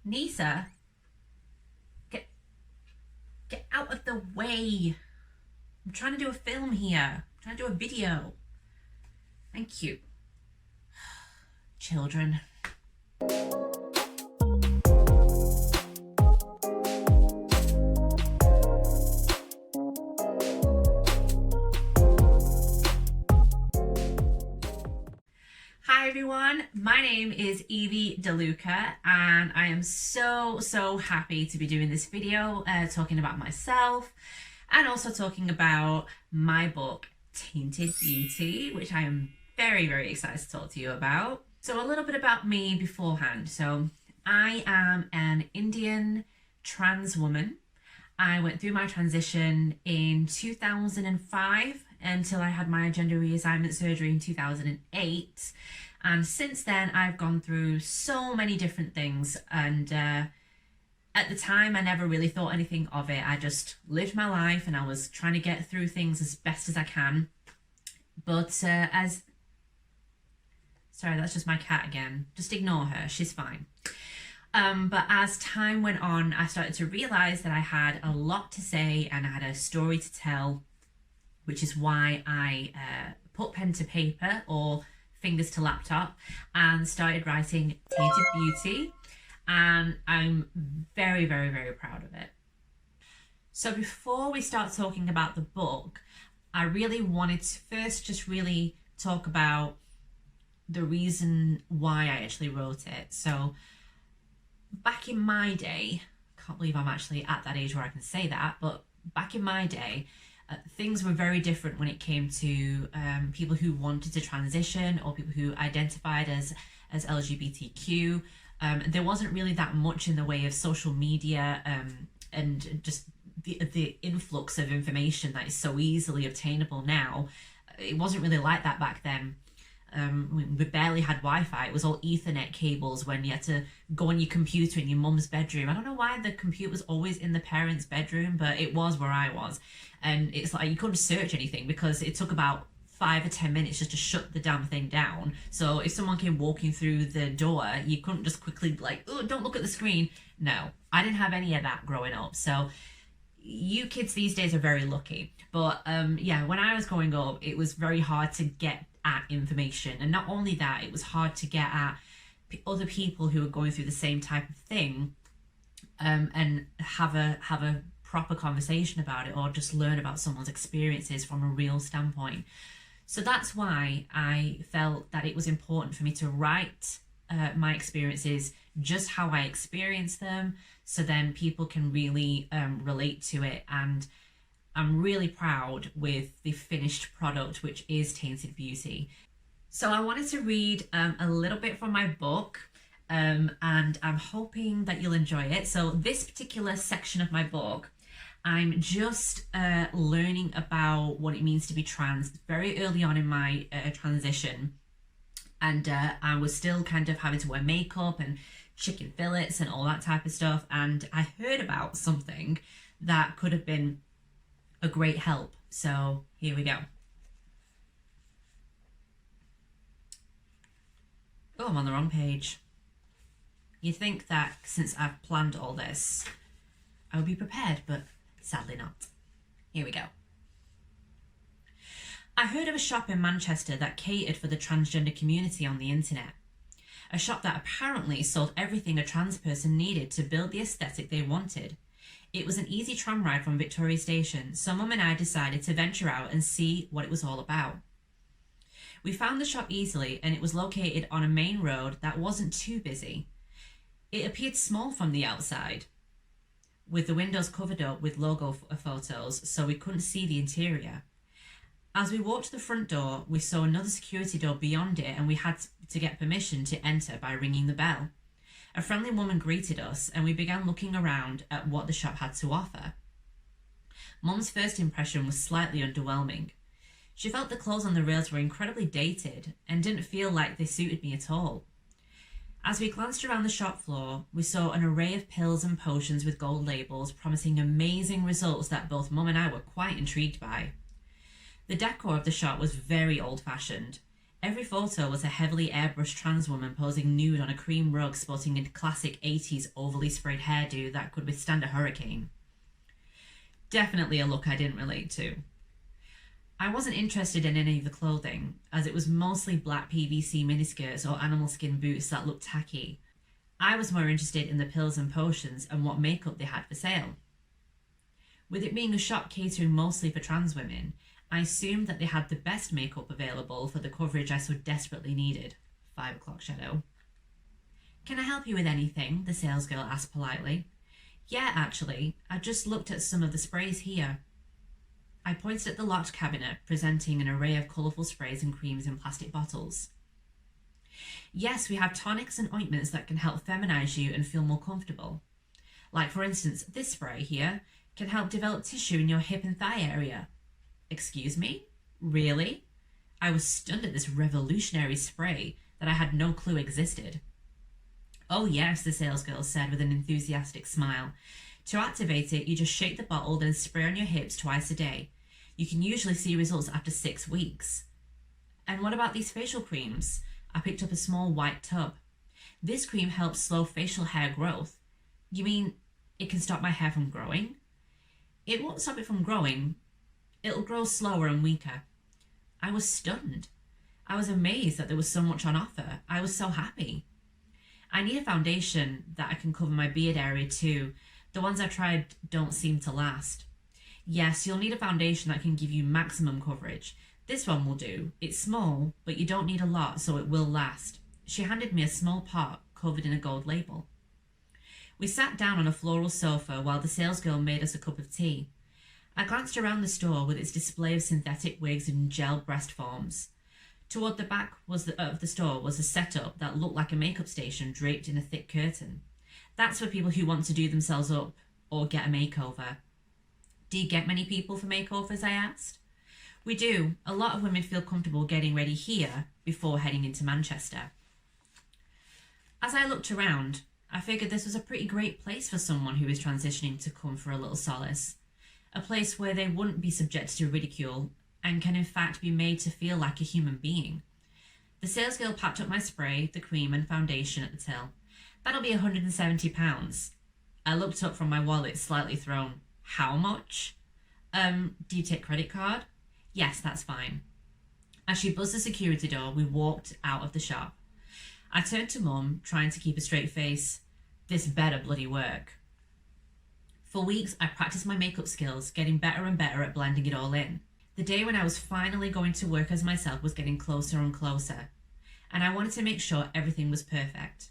Nisa, get out of the way. I'm trying to do a film here. I'm trying to do a video. Thank you. Children. Hi everyone, my name is Yvy DeLuca and I am so happy to be doing this video talking about myself and also talking about my book Tainted Beauty, which I am very excited to talk to you about. So a little bit about me beforehand. So I am an Indian trans woman. I went through my transition in 2005 until I had my gender reassignment surgery in 2008. And since then, I've gone through so many different things. And at the time, I never really thought anything of it. I just lived my life and I was trying to get through things as best as I can. But sorry, that's just my cat again. Just ignore her, she's fine. But as time went on, I started to realize that I had a lot to say and I had a story to tell, which is why I put pen to paper or fingers to laptop and started writing Tainted Beauty. And I'm very proud of it. So before we start talking about the book, I really wanted to first just really talk about the reason why I actually wrote it. So back in my day, can't believe I'm actually at that age where I can say that, but back in my day, things were very different when it came to people who wanted to transition or people who identified as LGBTQ. There wasn't really that much in the way of social media and just the influx of information that is so easily obtainable now. It wasn't really like that back then. We barely had Wi-Fi. It was all Ethernet cables when you had to go on your computer in your mum's bedroom. I don't know why the computer was always in the parents' bedroom, but it was where I was. And it's like you couldn't search anything because it took about 5 or 10 minutes just to shut the damn thing down. So if someone came walking through the door, you couldn't just quickly like, oh, don't look at the screen. No, I didn't have any of that growing up. So you kids these days are very lucky. But yeah, when I was growing up, it was very hard to get at information. And not only that, it was hard to get at other people who were going through the same type of thing and have a proper conversation about it or just learn about someone's experiences from a real standpoint. So that's why I felt that it was important for me to write my experiences, just how I experienced them, so then people can really relate to it. And I'm really proud with the finished product, which is Tainted Beauty. So I wanted to read a little bit from my book and I'm hoping that you'll enjoy it. So this particular section of my book, I'm just learning about what it means to be trans very early on in my transition. And I was still kind of having to wear makeup and chicken fillets and all that type of stuff. And I heard about something that could have been a great help. So here we go. Oh, I'm on the wrong page. You'd think that since I've planned all this, I would be prepared, but sadly not. Here we go. I heard of a shop in Manchester that catered for the transgender community on the internet. A shop that apparently sold everything a trans person needed to build the aesthetic they wanted. It was an easy tram ride from Victoria Station, so Mum and I decided to venture out and see what it was all about. We found the shop easily and it was located on a main road that wasn't too busy. It appeared small from the outside, with the windows covered up with logo photos so we couldn't see the interior. As we walked to the front door, we saw another security door beyond it and we had to get permission to enter by ringing the bell. A friendly woman greeted us and we began looking around at what the shop had to offer. Mum's first impression was slightly underwhelming. She felt the clothes on the rails were incredibly dated and didn't feel like they suited me at all. As we glanced around the shop floor, we saw an array of pills and potions with gold labels promising amazing results that both Mum and I were quite intrigued by. The decor of the shop was very old-fashioned. Every photo was a heavily airbrushed trans woman posing nude on a cream rug sporting a classic 80s overly sprayed hairdo that could withstand a hurricane. Definitely a look I didn't relate to. I wasn't interested in any of the clothing, as it was mostly black PVC miniskirts or animal skin boots that looked tacky. I was more interested in the pills and potions and what makeup they had for sale. With it being a shop catering mostly for trans women, I assumed that they had the best makeup available for the coverage I so desperately needed. 5 o'clock shadow. "Can I help you with anything?" the salesgirl asked politely. "Yeah, actually, I just looked at some of the sprays here." I pointed at the locked cabinet, presenting an array of colourful sprays and creams in plastic bottles. "Yes, we have tonics and ointments that can help feminise you and feel more comfortable. Like, for instance, this spray here can help develop tissue in your hip and thigh area." "Excuse me? Really?" I was stunned at this revolutionary spray that I had no clue existed. "Oh yes," the salesgirl said with an enthusiastic smile. "To activate it, you just shake the bottle, then spray on your hips twice a day. You can usually see results after 6 weeks." "And what about these facial creams?" I picked up a small white tub. "This cream helps slow facial hair growth." "You mean it can stop my hair from growing?" "It won't stop it from growing. It'll grow slower and weaker." I was stunned. I was amazed that there was so much on offer. I was so happy. "I need a foundation that I can cover my beard area too. The ones I tried don't seem to last." "Yes, you'll need a foundation that can give you maximum coverage. This one will do. It's small, but you don't need a lot, so it will last." She handed me a small pot covered in a gold label. We sat down on a floral sofa while the salesgirl made us a cup of tea. I glanced around the store with its display of synthetic wigs and gel breast forms. Toward the back of the store was a setup that looked like a makeup station draped in a thick curtain. That's for people who want to do themselves up or get a makeover. "Do you get many people for makeovers?" I asked. "We do. A lot of women feel comfortable getting ready here before heading into Manchester." As I looked around, I figured this was a pretty great place for someone who is transitioning to come for a little solace. A place where they wouldn't be subjected to ridicule and can in fact be made to feel like a human being. The salesgirl packed up my spray, the cream and foundation at the till. "That'll be £170. I looked up from my wallet, slightly thrown. "How much?" Do you take credit card?" "Yes, that's fine." As she buzzed the security door, we walked out of the shop. I turned to Mum, trying to keep a straight face. This better bloody work. For weeks, I practiced my makeup skills, getting better and better at blending it all in. The day when I was finally going to work as myself was getting closer and closer, and I wanted to make sure everything was perfect.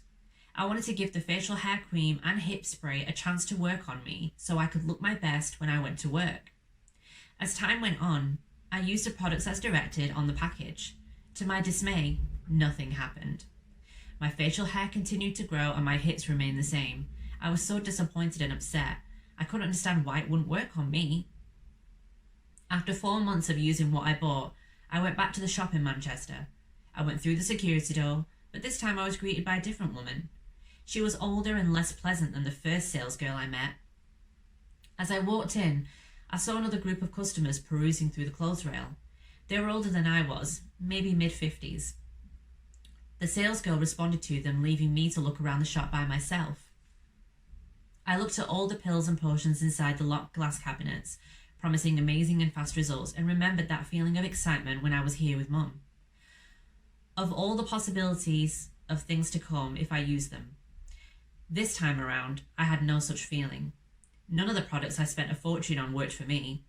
I wanted to give the facial hair cream and hip spray a chance to work on me so I could look my best when I went to work. As time went on, I used the products as directed on the package. To my dismay, nothing happened. My facial hair continued to grow and my hips remained the same. I was so disappointed and upset. I couldn't understand why it wouldn't work on me. After 4 months of using what I bought, I went back to the shop in Manchester. I went through the security door, but this time I was greeted by a different woman. She was older and less pleasant than the first salesgirl I met. As I walked in, I saw another group of customers perusing through the clothes rail. They were older than I was, maybe mid-50s. The salesgirl responded to them, leaving me to look around the shop by myself. I looked at all the pills and potions inside the locked glass cabinets, promising amazing and fast results, and remembered that feeling of excitement when I was here with Mum. Of all the possibilities of things to come if I used them. This time around, I had no such feeling. None of the products I spent a fortune on worked for me.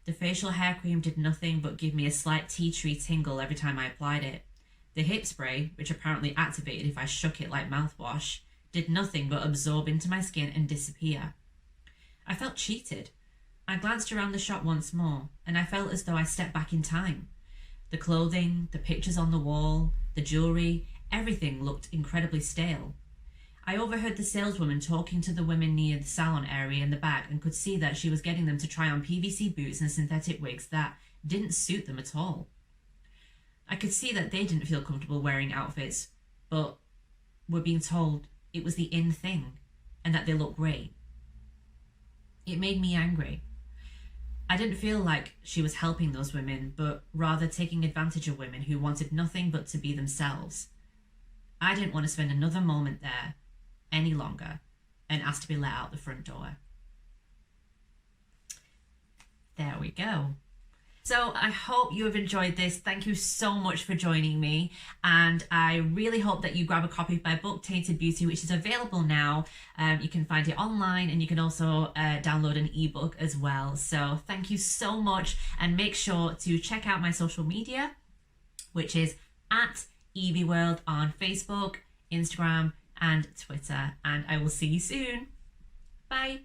The facial hair cream did nothing but give me a slight tea tree tingle every time I applied it. The hip spray, which apparently activated if I shook it like mouthwash, did nothing but absorb into my skin and disappear. I felt cheated. I glanced around the shop once more, and I felt as though I stepped back in time. The clothing, the pictures on the wall, the jewellery, everything looked incredibly stale. I overheard the saleswoman talking to the women near the salon area in the back and could see that she was getting them to try on PVC boots and synthetic wigs that didn't suit them at all. I could see that they didn't feel comfortable wearing outfits, but were being told it was the in thing and that they looked great. It made me angry. I didn't feel like she was helping those women, but rather taking advantage of women who wanted nothing but to be themselves. I didn't want to spend another moment there any longer and ask to be let out the front door. There we go. So I hope you have enjoyed this. Thank you so much for joining me. And I really hope that you grab a copy of my book, Tainted Beauty, which is available now. You can find it online, and you can also download an ebook as well. So thank you so much. And make sure to check out my social media, which is at Yvy World on Facebook, Instagram, and Twitter. And I will see you soon. Bye.